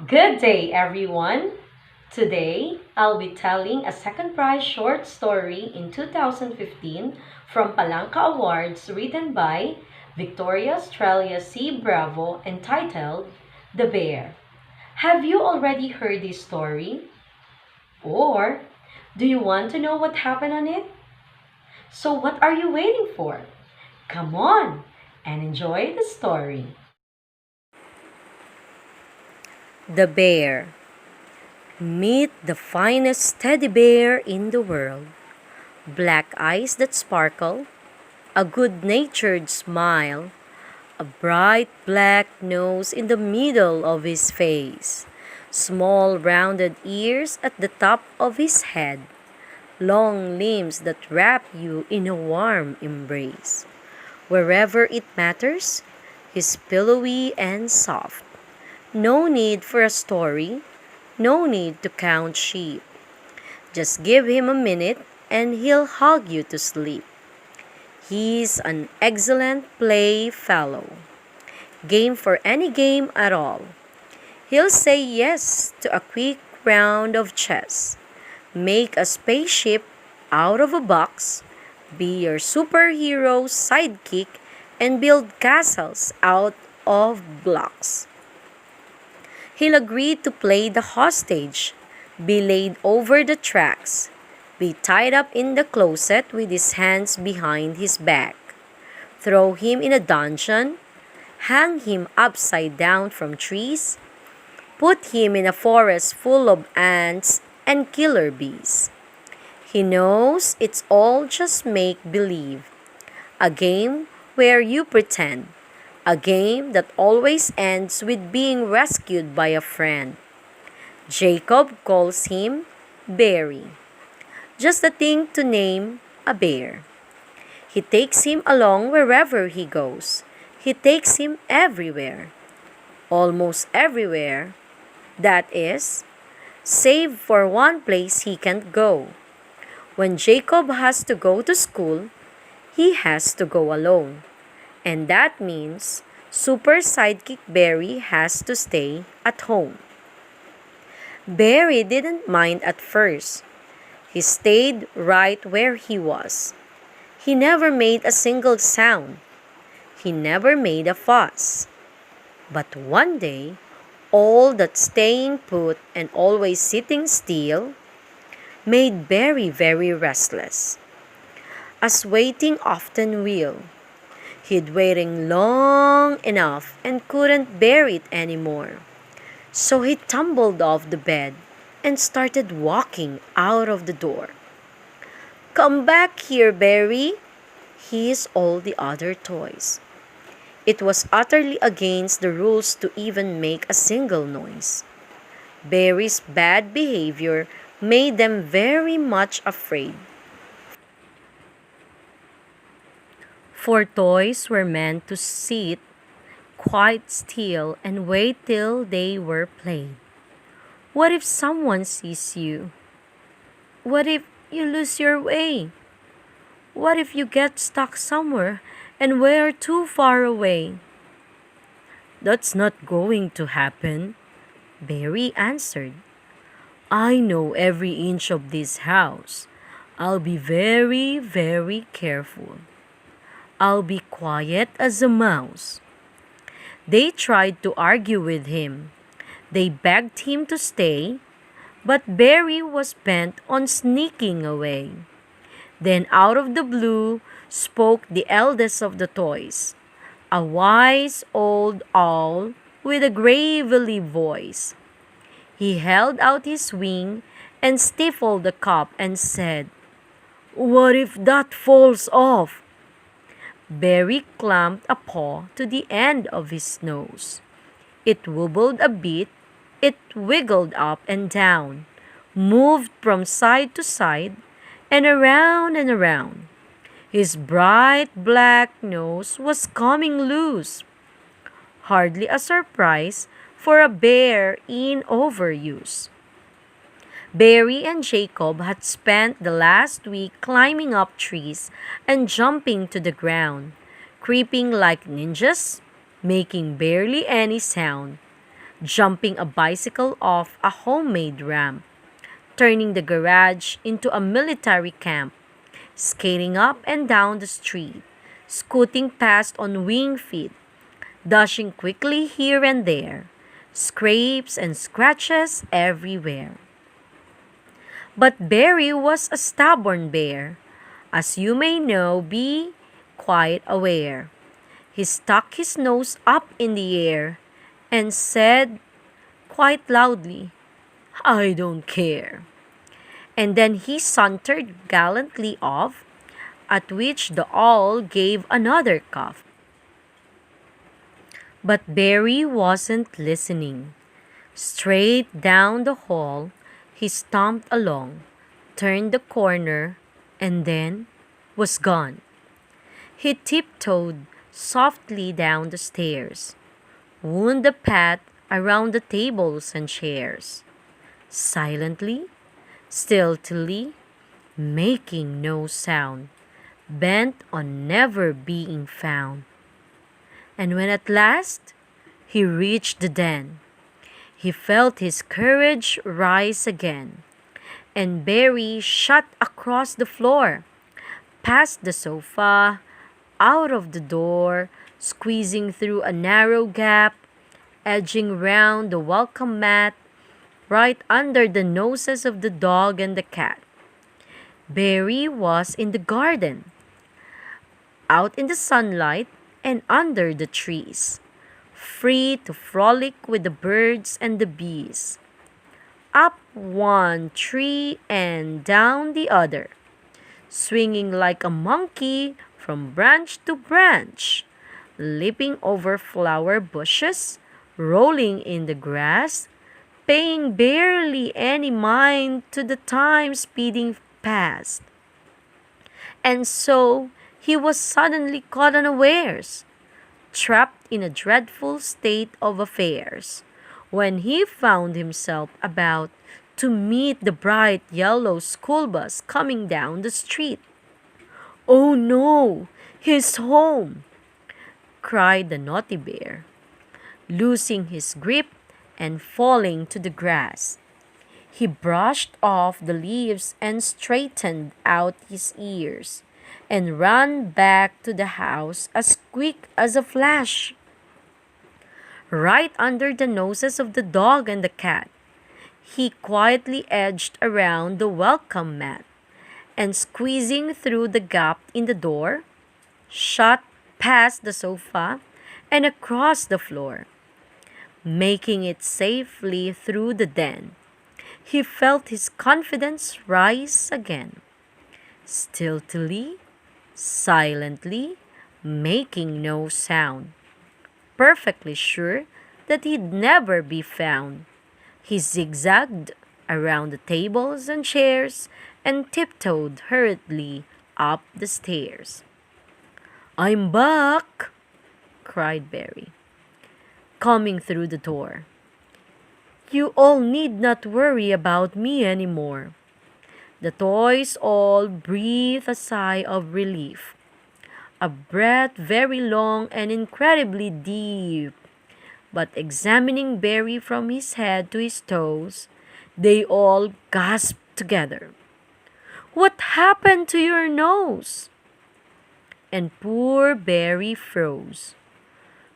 Good day, everyone. Today, I'll be telling a second prize short story in 2015 from Palanca Awards written by Victoria Australia C. Bravo entitled The Bear. Have you already heard this story? Or do you want to know what happened on it? So what are you waiting for? Come on and enjoy the story. The bear. Meet the finest teddy bear in the world. Black eyes that sparkle, a good-natured smile, a bright black nose in the middle of his face, small rounded ears at the top of his head, long limbs that wrap you in a warm embrace. Wherever it matters, he's pillowy and soft. No need for a story, no need to count sheep. Just give him a minute and he'll hug you to sleep. He's an excellent play fellow. Game for any game at all. He'll say yes to a quick round of chess. Make a spaceship out of a box. Be your superhero sidekick and build castles out of blocks. He'll agree to play the hostage, be laid over the tracks, be tied up in the closet with his hands behind his back, throw him in a dungeon, hang him upside down from trees, put him in a forest full of ants and killer bees. He knows it's all just make believe, a game where you pretend, a game that always ends with being rescued by a friend. Jacob calls him Barry, just the thing to name a bear. He takes him along wherever he goes. He takes him everywhere, almost everywhere. That is, save for one place he can't go. When Jacob has to go to school, he has to go alone. And that means Super Sidekick Barry has to stay at home. Barry didn't mind at first. He stayed right where he was. He never made a single sound. He never made a fuss. But one day, all that staying put and always sitting still made Barry very restless, as waiting often will. He'd waiting long enough and couldn't bear it anymore. So he tumbled off the bed and started walking out of the door. Come back here, Barry. He's all the other toys. It was utterly against the rules to even make a single noise. Barry's bad behavior made them very much afraid. For toys were meant to sit quite still and wait till they were played. What if someone sees you? What if you lose your way? What if you get stuck somewhere and we're too far away? That's not going to happen, Barry answered. I know every inch of this house. I'll be very, very careful. I'll be quiet as a mouse. They tried to argue with him. They begged him to stay, but Barry was bent on sneaking away. Then out of the blue spoke the eldest of the toys, a wise old owl with a gravelly voice. He held out his wing and stifled the cup and said, What if that falls off? Barry clamped a paw to the end of his nose. It wobbled a bit, it wiggled up and down, moved from side to side, and around and around. His bright black nose was coming loose. Hardly a surprise for a bear in overuse. Barry and Jacob had spent the last week climbing up trees and jumping to the ground, creeping like ninjas, making barely any sound. jumping a bicycle off a homemade ramp, turning the garage into a military camp, skating up and down the street, scooting past on wing feet, dashing quickly here and there, scrapes and scratches everywhere. But Barry was a stubborn bear, as you may know, be quite aware. He stuck his nose up in the air and said quite loudly, "I don't care." And then he sauntered gallantly off, at which the owl gave another cough. But Barry wasn't listening. Straight down the hall, he stomped along, turned the corner, and then was gone. He tiptoed softly down the stairs, wound the path around the tables and chairs, silently, stealthily, making no sound, bent on never being found. And when at last he reached the den, he felt his courage rise again, and Barry shot across the floor, past the sofa, out of the door, squeezing through a narrow gap, edging round the welcome mat, right under the noses of the dog and the cat. Barry was in the garden, out in the sunlight and under the trees, free to frolic with the birds and the bees. Up one tree and down the other, swinging like a monkey from branch to branch, leaping over flower bushes, rolling in the grass, paying barely any mind to the time speeding past. And so he was suddenly caught unawares, trapped in a dreadful state of affairs, when he found himself about to meet the bright yellow school bus coming down the street. "Oh no, he's home!" cried the naughty bear, losing his grip and falling to the grass. He brushed off the leaves and straightened out his ears, and ran back to the house as quick as a flash. Right under the noses of the dog and the cat, he quietly edged around the welcome mat, and squeezing through the gap in the door, shot past the sofa and across the floor, making it safely through the den. He felt his confidence rise again, stealthily, silently, making no sound, perfectly sure that he'd never be found. He zigzagged around the tables and chairs and tiptoed hurriedly up the stairs. "I'm back!" cried Barry, coming through the door. "You all need not worry about me anymore." The toys all breathed a sigh of relief, a breath very long and incredibly deep. But examining Barry from his head to his toes, they all gasped together. "What happened to your nose?" And poor Barry froze,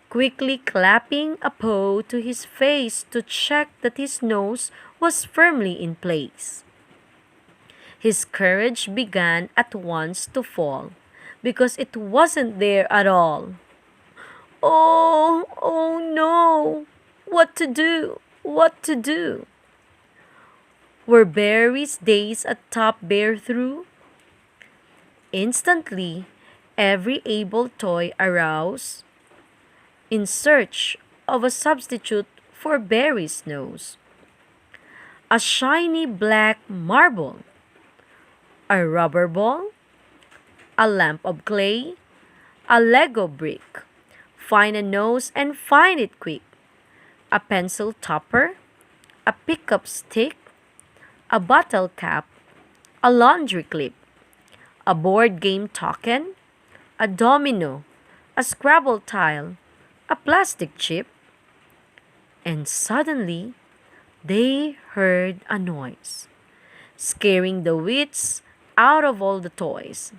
quickly clapping a paw to his face to check that his nose was firmly in place. His courage began at once to fall, because it wasn't there at all. Oh no! What to do? What to do? Were Barry's days at Top Bear through? Instantly, every able toy aroused in search of a substitute for Barry's nose. A shiny black marble, a rubber ball, a lamp of clay, a Lego brick. Find a nose and find it quick. A pencil topper, a pickup stick, a bottle cap, a laundry clip, a board game token, a domino, a Scrabble tile, a plastic chip. And suddenly, they heard a noise, scaring the wits out of all the toys,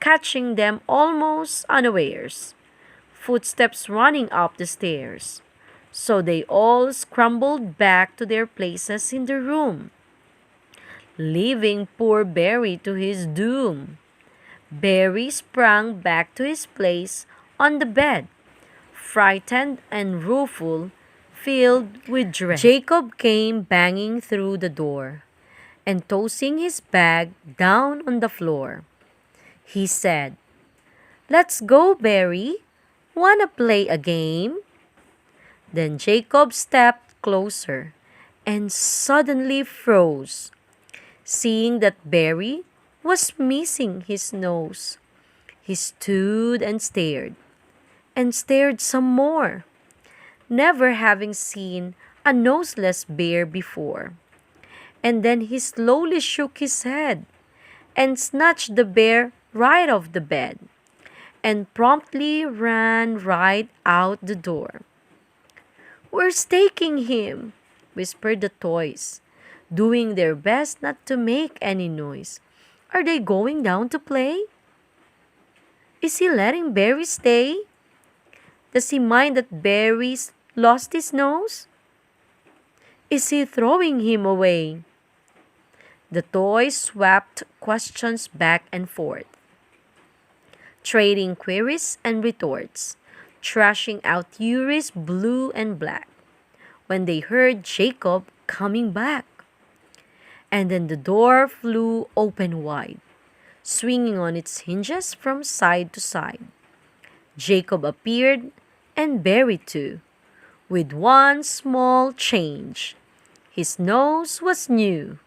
catching them almost unawares. Footsteps running up the stairs. So they all scrambled back to their places in the room, leaving poor Barry to his doom. Barry sprang back to his place on the bed, frightened and rueful, filled with dread. Jacob came banging through the door and tossing his bag down on the floor. He said, "Let's go, Barry. Wanna play a game?" Then Jacob stepped closer and suddenly froze, seeing that Barry was missing his nose. He stood and stared some more, never having seen a noseless bear before. And then he slowly shook his head and snatched the bear right off the bed and promptly ran right out the door. "Where's taking him?" whispered the toys, doing their best not to make any noise. "Are they going down to play? Is he letting Barry stay? Does he mind that Barry's lost his nose? Is he throwing him away?" The toys swapped questions back and forth, trading queries and retorts, thrashing out theories blue and black, when they heard Jacob coming back. And then the door flew open wide, swinging on its hinges from side to side. Jacob appeared, and Barry too, with one small change. His nose was new,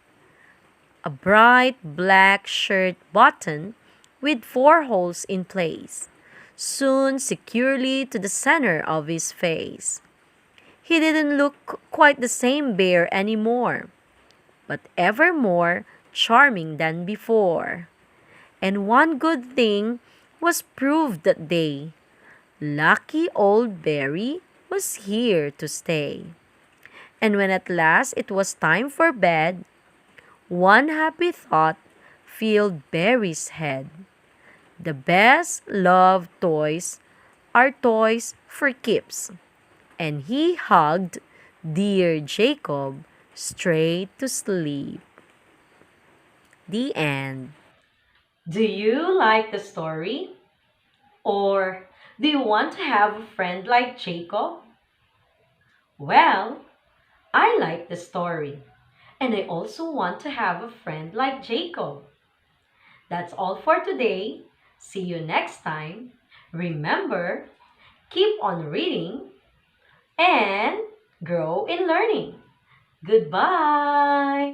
a bright black shirt button with 4 holes in place, sewn securely to the center of his face. He didn't look quite the same bear anymore, but ever more charming than before. And one good thing was proved that day. Lucky old Barry was here to stay. And when at last it was time for bed, one happy thought filled Barry's head. The best loved toys are toys for keeps. And he hugged dear Jacob straight to sleep. The end. Do you like the story? Or do you want to have a friend like Jacob? Well, I like the story. And I also want to have a friend like Jacob. That's all for today. See you next time. Remember, keep on reading and grow in learning. Goodbye.